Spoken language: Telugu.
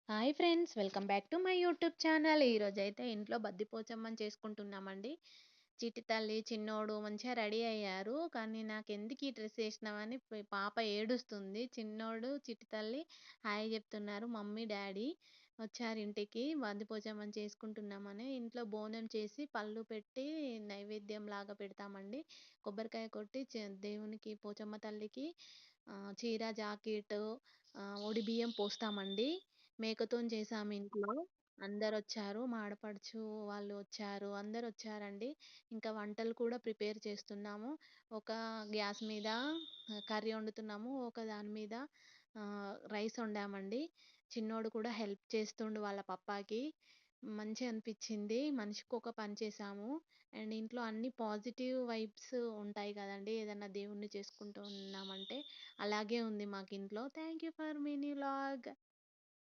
Hi friends! Welcome back to my YouTube channel. ఈరోజైతే ఇంట్లో బద్దిపోచమ్మని చేసుకుంటున్నామండి. చిట్టి తల్లి, చిన్నోడు మంచిగా రెడీ అయ్యారు. కానీ నాకెందుకు ఈ డ్రెస్ ఏసినావని పాప ఏడుస్తుంది. చిన్నోడు, చిట్టి తల్లి హాయ్ చెప్తున్నారు. మమ్మీ, డ్యాడీ వచ్చారు ఇంటికి. బద్దిపోచమ్మని చేసుకుంటున్నామని ఇంట్లో బోనం చేసి పళ్ళు పెట్టి నైవేద్యంలాగా పెడతామండి. కొబ్బరికాయ కొట్టి దేవునికి పోచమ్మ తల్లికి చీర, జాకెట్టు, ఒడిబియ్యం పోస్తామండి. మేకతోని చేసాము ఇంట్లో. అందరొచ్చారు. మా ఆడపడుచు వాళ్ళు వచ్చారు. అందరొచ్చారండి. ఇంకా వంటలు కూడా ప్రిపేర్ చేస్తున్నాము. ఒక గ్యాస్ మీద కర్రీ వండుతున్నాము. ఒక దాని మీద రైస్ వండామండి. చిన్నోడు కూడా హెల్ప్ చేస్తుండు వాళ్ళ పప్పాకి. మంచిగా అనిపిచ్చింది. మనిషికొక పని చేశాము. అండ్ ఇంట్లో అన్ని పాజిటివ్ వైబ్స్ ఉంటాయి కదండీ! ఏదన్నా దేవుడిని చేసుకుంటూ ఉన్నామంటే. అలాగే ఉంది మాకింట్లో. Thank you for mini vlog.